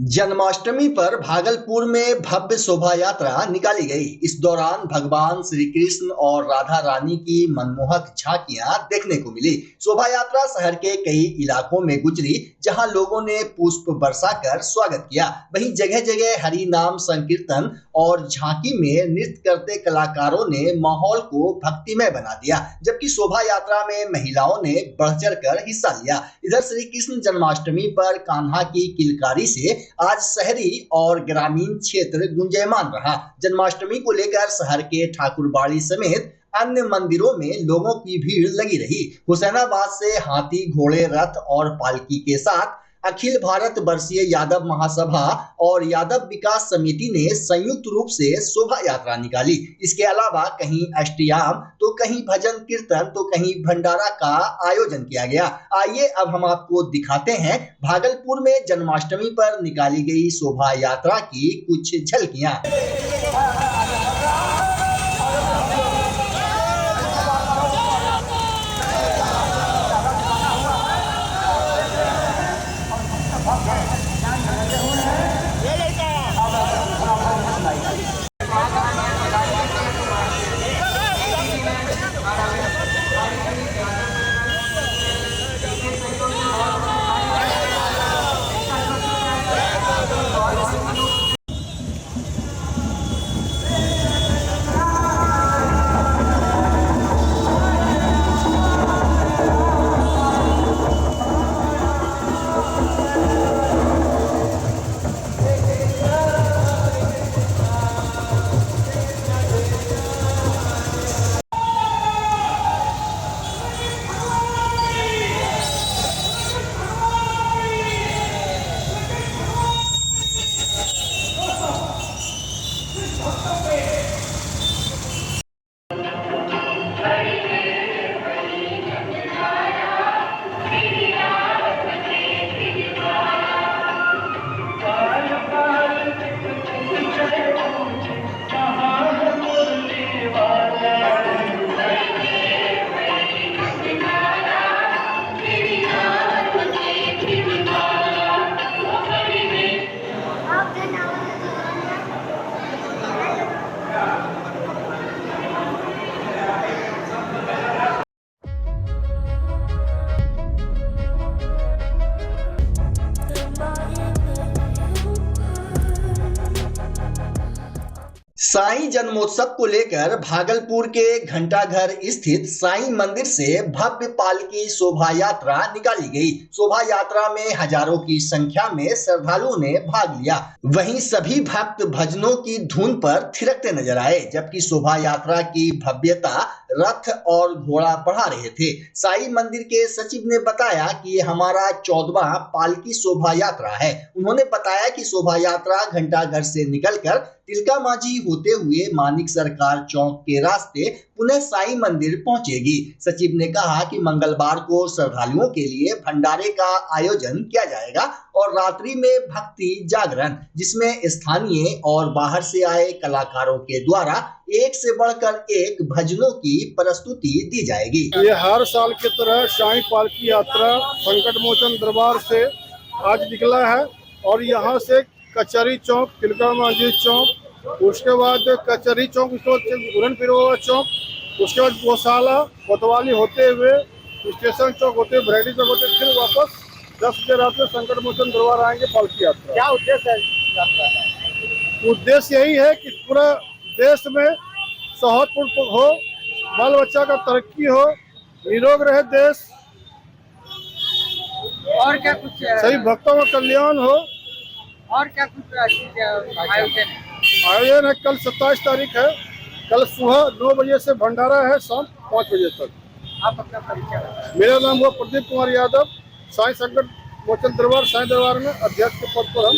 जन्माष्टमी पर भागलपुर में भव्य शोभा यात्रा निकाली गई। इस दौरान भगवान श्री कृष्ण और राधा रानी की मनमोहक झांकियां देखने को मिली। शोभा यात्रा शहर के कई इलाकों में गुजरी, जहां लोगों ने पुष्प बरसाकर स्वागत किया। वहीं जगह जगह हरि नाम संकीर्तन और झांकी में नृत्य करते कलाकारों ने माहौल को भक्तिमय बना दिया, जबकि शोभा यात्रा में महिलाओं ने बढ़ चढ़ कर हिस्सा लिया। इधर श्री कृष्ण जन्माष्टमी पर कान्हा की किलकारी से आज शहरी और ग्रामीण क्षेत्र गुंजायमान रहा। जन्माष्टमी को लेकर शहर के ठाकुरबाड़ी समेत अन्य मंदिरों में लोगों की भीड़ लगी रही। हुसैनाबाद से हाथी, घोड़े, रथ और पालकी के साथ अखिल भारत वर्षीय यादव महासभा और यादव विकास समिति ने संयुक्त रूप से शोभा यात्रा निकाली। इसके अलावा कहीं अष्टयाम तो कहीं भजन कीर्तन तो कहीं भंडारा का आयोजन किया गया। आइए अब हम आपको दिखाते हैं भागलपुर में जन्माष्टमी पर निकाली गई शोभा यात्रा की कुछ झलकियां। साईं जन्मोत्सव को लेकर भागलपुर के घंटाघर स्थित साईं मंदिर से भव्य पालकी शोभा यात्रा निकाली गई। शोभा यात्रा में हजारों की संख्या में श्रद्धालुओं ने भाग लिया। वहीं सभी भक्त भजनों की धुन पर थिरकते नजर आए, जबकि शोभा यात्रा की भव्यता रथ और घोड़ा बढ़ा रहे थे। साईं मंदिर के सचिव ने बताया कि ये हमारा 14वां पालकी शोभा यात्रा है। उन्होंने बताया कि शोभा यात्रा घंटाघर से निकलकर तिलका मांझी होते हुए मानिक सरकार चौक के रास्ते पुनः साईं मंदिर पहुंचेगी। सचिव ने कहा कि मंगलवार को श्रद्धालुओं के लिए भंडारे का आयोजन किया जाएगा और रात्रि में भक्ति जागरण, जिसमें स्थानीय और बाहर से आए कलाकारों के द्वारा एक से बढ़कर एक भजनों की प्रस्तुति दी जाएगी। ये हर साल की तरह साईं पालकी यात्रा संकट मोचन दरबार से आज निकला है और यहाँ से कचहरी चौक, तिलका मांझी चौक, उसके बाद कचहरी चौक, गुरन पिरोवा चौक, उसके बाद गौशाला कोतवाली होते हुए स्टेशन चौक होते हुए वैरायटी चौक होते फिर वापस 10 बजे रात में संकट मोचन दरबार आएंगे पालकी यात्रा। क्या उद्देश्य है यात्रा का? उद्देश्य यही है कि पूरा देश में सौहार्दपूर्ण हो, बाल बच्चा का तरक्की हो, निरोग रहे देश, और क्या कुछ सही भक्तों का कल्याण हो। और क्या कुछ आयोजन है? आयोजन है कल 27 तारीख है। कल सुबह 9 बजे से भंडारा है, शाम 5 बजे तक। आप अपना परिचय? मेरा नाम हुआ प्रदीप कुमार यादव। साईं संकट मोचन दरबार साईं दरबार में अध्यक्ष के पद पर हम।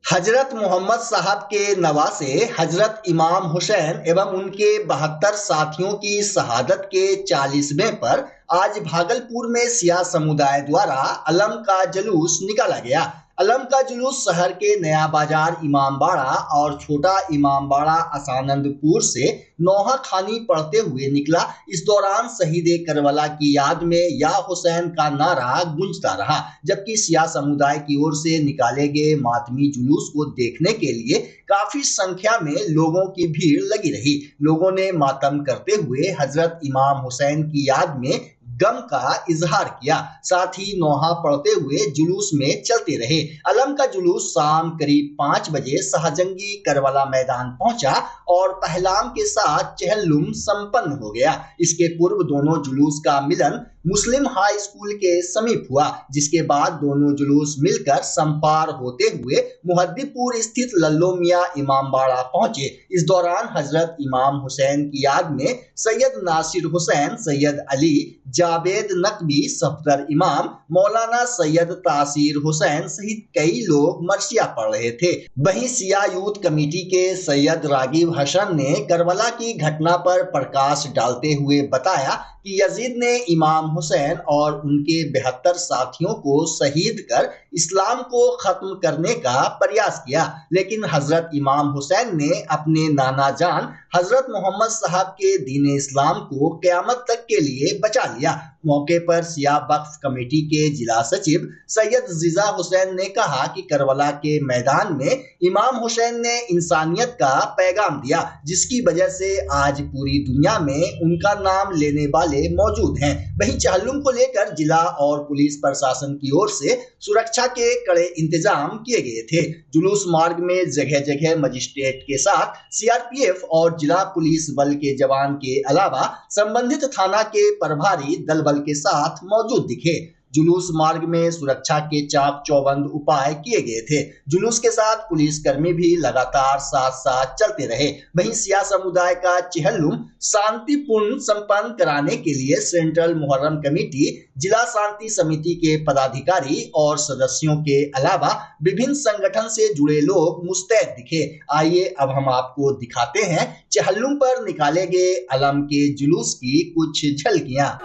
हजरत मोहम्मद साहब के नवासे हजरत इमाम हुसैन एवं उनके 72 साथियों की शहादत के 40वें पर आज भागलपुर में सिया समुदाय द्वारा अलम का जुलूस निकाला गया। अलम का जुलूस शहर के नया बाजार इमामबाड़ा और छोटा इमामबाड़ा आसानंदपुर से नौहा खानी पढ़ते हुए निकला। इस दौरान शहीद करबला की याद में या हुसैन का नारा गूंजता रहा, जबकि सिया समुदाय की ओर से निकाले गए मातमी जुलूस को देखने के लिए काफी संख्या में लोगों की भीड़ लगी रही। लोगों ने मातम करते हुए हजरत इमाम हुसैन की याद में गम का इजहार किया, साथ ही नौहा पढ़ते हुए जुलूस में चलते रहे। अलम का जुलूस शाम करीब 5 बजे शाहजंगी करबला मैदान पहुंचा और पहलाम के साथ चहलुम संपन्न हो गया। इसके पूर्व दोनों जुलूस का मिलन मुस्लिम हाई स्कूल के समीप हुआ, जिसके बाद दोनों जुलूस मिलकर संपार होते हुए मुहद्दीपुर स्थित लल्लो मियां इमामबाड़ा पहुंचे। इस दौरान हजरत इमाम हुसैन की याद में सैयद नासिर हुसैन, सैयद अली, जावेद नकवी, सफदर इमाम, मौलाना सैयद तासीर हुसैन सहित कई लोग मरसिया पढ़ रहे थे। वहीं सिया यूथ कमेटी के सैयद रागिब हसन ने करबला की घटना पर प्रकाश डालते हुए बताया कि यजीद ने इमाम हुसैन और उनके 72 साथियों को शहीद कर इस्लाम को खत्म करने का प्रयास किया, लेकिन हजरत इमाम हुसैन ने अपने नाना जान हजरत मोहम्मद साहब के दीन इस्लाम को क़यामत तक के लिए बचा लिया। मौके पर सिया वक्फ कमेटी के जिला सचिव सैयद जिजा हुसैन ने कहा कि करबला के मैदान में इमाम हुसैन ने इंसानियत का पैगाम दिया, जिसकी वजह से आज पूरी दुनिया में उनका नाम लेने वाले मौजूद हैं। वहीं चहलुम को लेकर जिला और पुलिस प्रशासन की ओर से सुरक्षा के कड़े इंतजाम किए गए थे। जुलूस मार्ग में जगह जगह मजिस्ट्रेट के साथ सीआरपीएफ और जिला पुलिस बल के जवान के अलावा संबंधित थाना के प्रभारी दल बल के साथ मौजूद दिखे। जुलूस मार्ग में सुरक्षा के चाक चौबंद उपाय किए गए थे। जुलूस के साथ पुलिसकर्मी भी लगातार साथ साथ चलते रहे। वहीं सिया समुदाय का चहलुम शांतिपूर्ण संपन्न कराने के लिए सेंट्रल मुहर्रम कमेटी, जिला शांति समिति के पदाधिकारी और सदस्यों के अलावा विभिन्न संगठन से जुड़े लोग मुस्तैद दिखे। आइए अब हम आपको दिखाते हैं चहलुम पर निकाले गए अलम के जुलूस की कुछ झलकियां।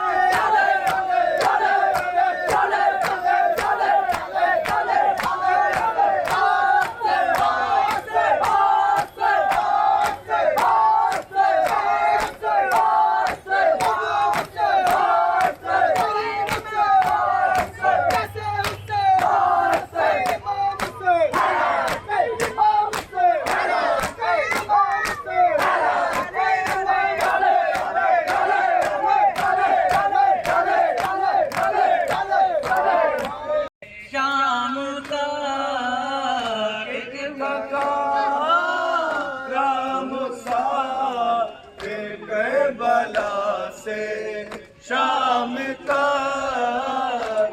शाम का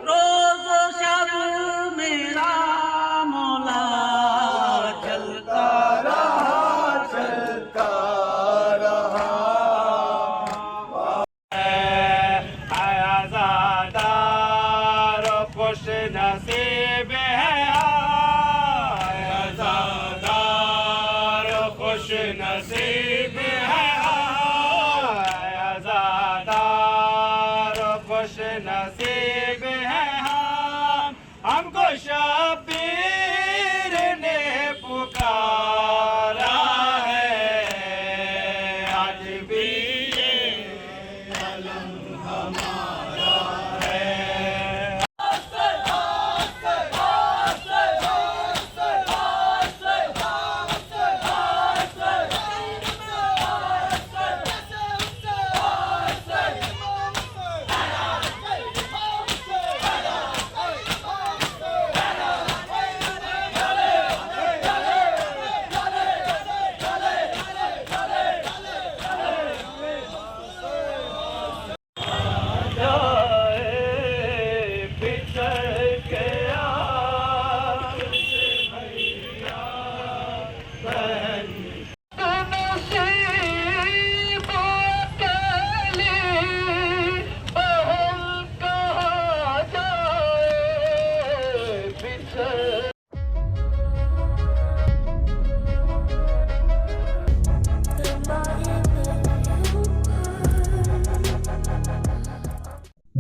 रोज शब मेरा मौला चलता रहा आज़ादार खुश नसीब है, आज़ादार खुश नसीब है, खुश नसीब है हमको शबीर ने पुकारा है, आज भी ये अलम हमारा है। Oh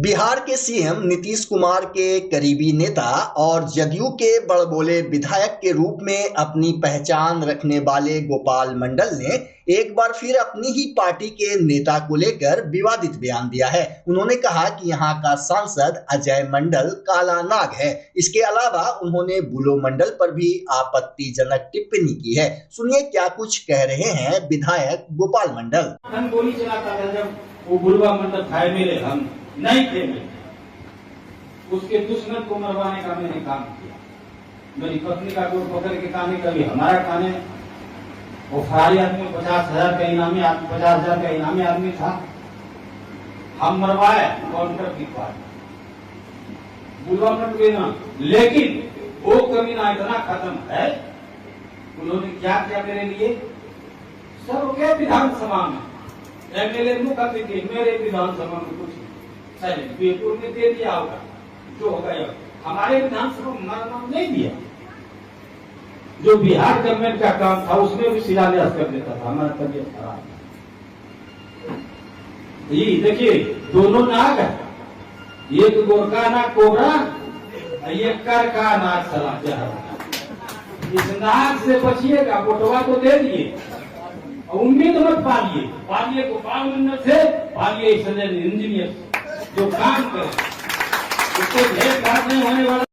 बिहार के सीएम नीतीश कुमार के करीबी नेता और जदयू के बड़बोले विधायक के रूप में अपनी पहचान रखने वाले गोपाल मंडल ने एक बार फिर अपनी ही पार्टी के नेता को लेकर विवादित बयान दिया है। उन्होंने कहा कि यहाँ का सांसद अजय मंडल काला नाग है। इसके अलावा उन्होंने बुलो मंडल पर भी आपत्तिजनक टिप्पणी की है। सुनिए क्या कुछ कह रहे हैं विधायक गोपाल मंडल। गोली चलाता था जब वो बुलवा मंडल था मेरे, हम नहीं थे, उसके दुश्मन को मरवाने का मैंने काम किया। मेरी पत्नी का गोद पकड़ के काने, कभी हमारा काने। वो फरारी आदमी 50,000 का इनामी आदमी, 50,000 का इनामी आदमी था, हम मरवाए काउंटर की बात बुलवा मंडल ना। लेकिन वो कमीना इतना खत्म है, उन्होंने क्या किया मेरे लिए। सब हो गया विधानसभा में, एमएलए मुख्य मेरे विधानसभा में कुछ बेपुर में दे दिया होगा, जो होगा हमारे विधानसभा में हमारा नाम नहीं दिया। जो बिहार गवर्नमेंट का काम था उसमें भी शिलान्यास कर देता था। हमारा तबियत खराब, ये देखिए दोनों नाग है, एक गोरखा नाग कोबरा, एक कर का नाग सलाह। इस नाग से बचिएगा, फोटोवा तो दे दिए, उम्मीद मत पालिए, पालिए गोपाल मंडल से, पालिए इंजीनियर जो काम करे, उसको भेद भाव नहीं होने वाला।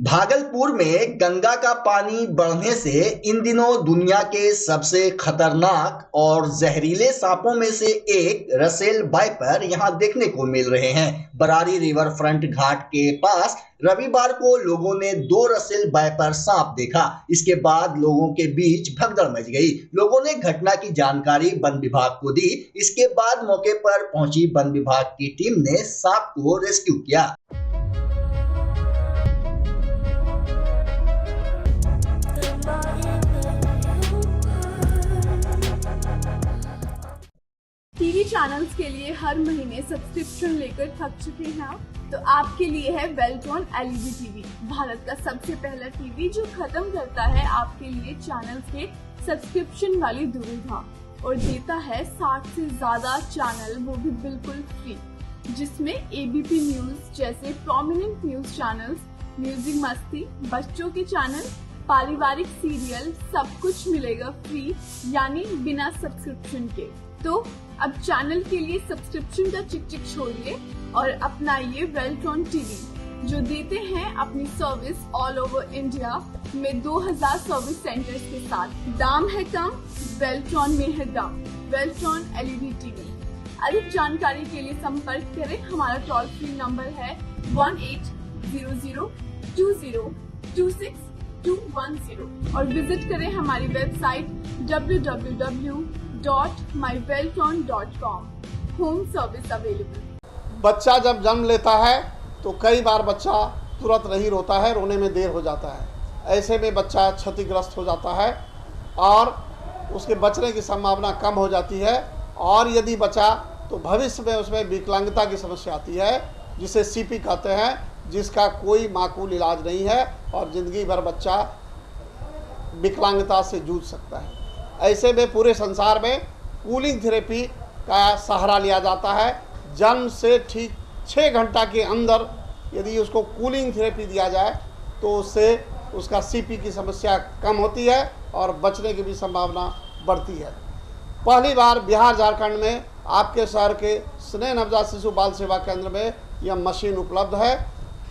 भागलपुर में गंगा का पानी बढ़ने से इन दिनों दुनिया के सबसे खतरनाक और जहरीले सांपों में से एक रसेल वाइपर यहां देखने को मिल रहे हैं। बरारी रिवर फ्रंट घाट के पास रविवार को लोगों ने 2 रसेल वाइपर सांप देखा। इसके बाद लोगों के बीच भगदड़ मच गई। लोगों ने घटना की जानकारी वन विभाग को दी। इसके बाद मौके पर पहुंची वन विभाग की टीम ने सांप को रेस्क्यू किया। टीवी चैनल्स के लिए हर महीने सब्सक्रिप्शन लेकर थक चुके हैं आप? तो आपके लिए है वेल्ट्रॉन एलईडी टीवी, भारत का सबसे पहला टीवी जो खत्म करता है आपके लिए चैनल्स के सब्सक्रिप्शन वाली दुविधा और देता है 60 से ज्यादा चैनल, वो भी बिल्कुल फ्री, जिसमें एबीपी न्यूज जैसे प्रोमिनेंट न्यूज चैनल्स, म्यूजिक मस्ती, बच्चों के चैनल, पारिवारिक सीरियल, सब कुछ मिलेगा फ्री, यानी बिना सब्सक्रिप्शन के। तो अब चैनल के लिए सब्सक्रिप्शन का चिक छोड़िए और अपनाइए वेल्ट्रॉन टीवी, जो देते हैं अपनी सर्विस ऑल ओवर इंडिया में 2000 सर्विस सेंटर्स के साथ। दाम है कम, वेल्ट्रॉन में है दम। Beltron LED TV. अधिक जानकारी के लिए संपर्क करें। हमारा टोल फ्री नंबर है 180020262110 और विजिट करें हमारी website www.myveltron.com। Home service available. बच्चा जब जन्म लेता है तो कई बार बच्चा तुरंत नहीं रोता है, रोने में देर हो जाता है। ऐसे में बच्चा क्षतिग्रस्त हो जाता है और उसके बचने की संभावना कम हो जाती है। और यदि बचा तो भविष्य में उसमें विकलांगता की समस्या आती है, जिसे सीपी कहते हैं, जिसका कोई माकूल इलाज नहीं है और ज़िंदगी भर बच्चा विकलांगता से जूझ सकता है। ऐसे में पूरे संसार में कूलिंग थेरेपी का सहारा लिया जाता है। जन्म से ठीक 6 घंटा के अंदर यदि उसको कूलिंग थेरेपी दिया जाए तो उससे उसका सीपी की समस्या कम होती है और बचने की भी संभावना बढ़ती है। पहली बार बिहार झारखंड में आपके शहर के स्नेह नवजात शिशु बाल सेवा केंद्र में यह मशीन उपलब्ध है।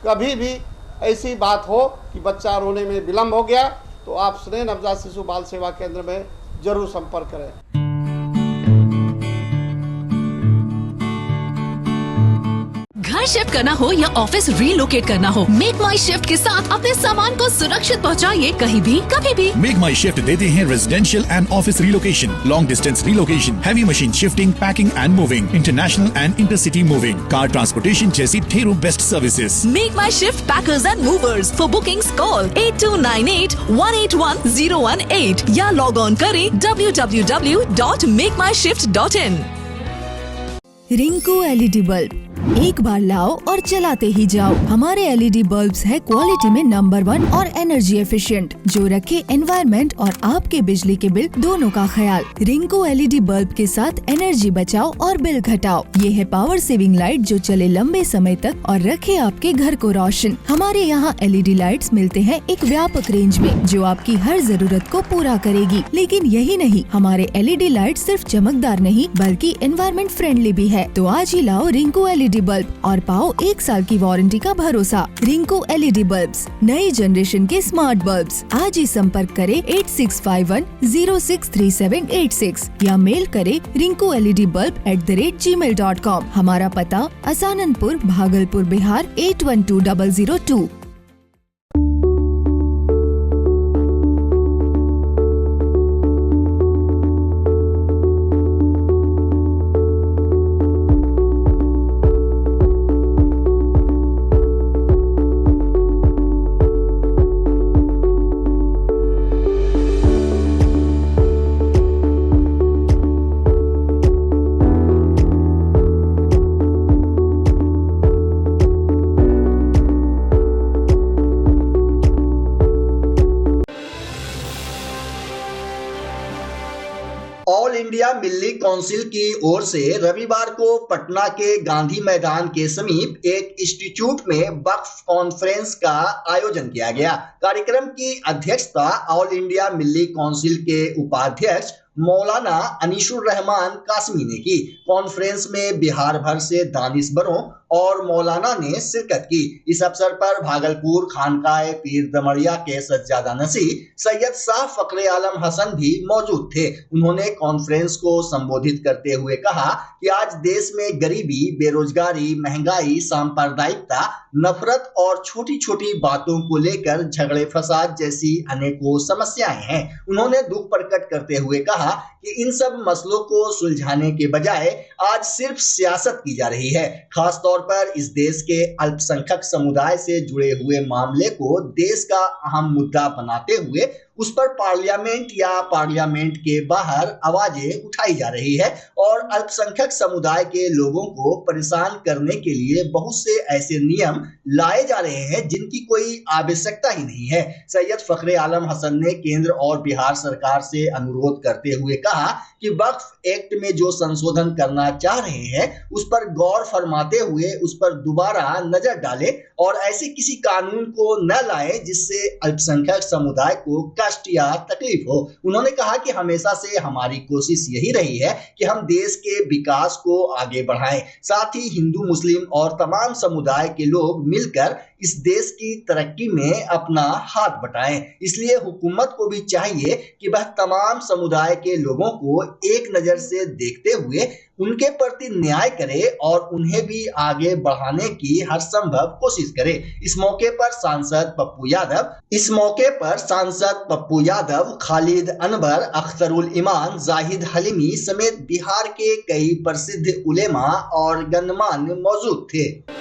कभी भी ऐसी बात हो कि बच्चा रोने में विलम्ब हो गया तो आप स्नेह नवजात शिशु बाल सेवा केंद्र में जरूर संपर्क करें। घर शिफ्ट करना हो या ऑफिस रीलोकेट करना हो, मेक माई शिफ्ट के साथ अपने सामान को सुरक्षित पहुंचाइए कहीं भी कभी भी। मेक माई शिफ्ट देते हैं residential and office relocation, long distance relocation, heavy machine shifting, packing and moving, international and intercity moving, car transportation जैसी ढेरों best services. Make my shift packers and movers. For bookings call 8298181018 या log on करें www.makemyshift.in। Rinku LED bulb एक बार लाओ और चलाते ही जाओ। हमारे LED बल्ब्स है क्वालिटी में नंबर 1 और एनर्जी एफिशिएंट, जो रखे एनवायरनमेंट और आपके बिजली के बिल दोनों का ख्याल। रिंको LED बल्ब के साथ एनर्जी बचाओ और बिल घटाओ। ये है पावर सेविंग लाइट जो चले लंबे समय तक और रखे आपके घर को रोशन। हमारे यहाँ LED लाइट्स मिलते हैं एक व्यापक रेंज में, जो आपकी हर जरूरत को पूरा करेगी। लेकिन यही नहीं, हमारे LED लाइट सिर्फ चमकदार नहीं बल्कि एनवायरनमेंट फ्रेंडली भी है। तो आज ही लाओ रिंको LED बल्ब और पाओ 1 साल की वारंटी का भरोसा। रिंको LED बल्ब्स, नई जनरेशन के स्मार्ट बल्ब्स। आज ही संपर्क करें 8651063786 या मेल करें rinkoledbulb@gmail.com। हमारा पता असाननपुर, भागलपुर, बिहार 812002। ऑल इंडिया मिल्ली काउंसिल की ओर से रविवार को पटना के गांधी मैदान के समीप एक इंस्टीट्यूट में वक्फ कॉन्फ्रेंस का आयोजन किया गया। कार्यक्रम की अध्यक्षता ऑल इंडिया मिल्ली काउंसिल के उपाध्यक्ष मौलाना अनीशुर रहमान कासमी ने की। कॉन्फ्रेंस में बिहार भर से दानिशवरों और मौलाना ने शिरकत की। इस अवसर पर भागलपुर खानकाए पीर दमड़िया के सज्जादा नसी सैयद शाह फखरे आलम हसन भी मौजूद थे। उन्होंने कॉन्फ्रेंस को संबोधित करते हुए कहा कि आज देश में गरीबी, बेरोजगारी, महंगाई, सांप्रदायिकता, नफरत और छोटी छोटी बातों को लेकर झगड़े फसाद जैसी अनेकों समस्याएं हैं। उन्होंने दुख प्रकट करते हुए कहा कि इन सब मसलों को सुलझाने के बजाय आज सिर्फ सियासत की जा रही है। खास तौर पर इस देश के अल्पसंख्यक समुदाय से जुड़े हुए मामले को देश का अहम मुद्दा बनाते हुए उस पर पार्लियामेंट या पार्लियामेंट के बाहर आवाजें उठाई जा रही है और अल्पसंख्यक समुदाय के लोगों को परेशान करने के लिए बहुत से ऐसे नियम लाए जा रहे हैं जिनकी कोई आवश्यकता ही नहीं है। सैयद फखरे आलम हसन ने केंद्र और बिहार सरकार से अनुरोध करते हुए कहा कि वक्फ एक्ट में जो संशोधन करना चाह रहे हैं उस पर गौर फरमाते हुए उस पर दोबारा नजर डालें और ऐसे किसी कानून को न लाएं जिससे अल्पसंख्यक समुदाय को कष्ट या तकलीफ हो। उन्होंने कहा कि हमेशा से हमारी कोशिश यही रही है कि हम देश के विकास को आगे बढ़ाएं, साथ ही हिंदू, मुस्लिम और तमाम समुदाय के लोग मिलकर इस देश की तरक्की में अपना हाथ बटाएं। इसलिए हुकूमत को भी चाहिए कि वह तमाम समुदाय के लोगों को एक नजर से देखते हुए उनके प्रति न्याय करे और उन्हें भी आगे बढ़ाने की हर संभव कोशिश करे। इस मौके पर सांसद पप्पू यादव, खालिद अनवर, अख्तरुल ईमान, जाहिद हलीमी समेत बिहार के कई प्रसिद्ध उलेमा और गणमान्य मौजूद थे।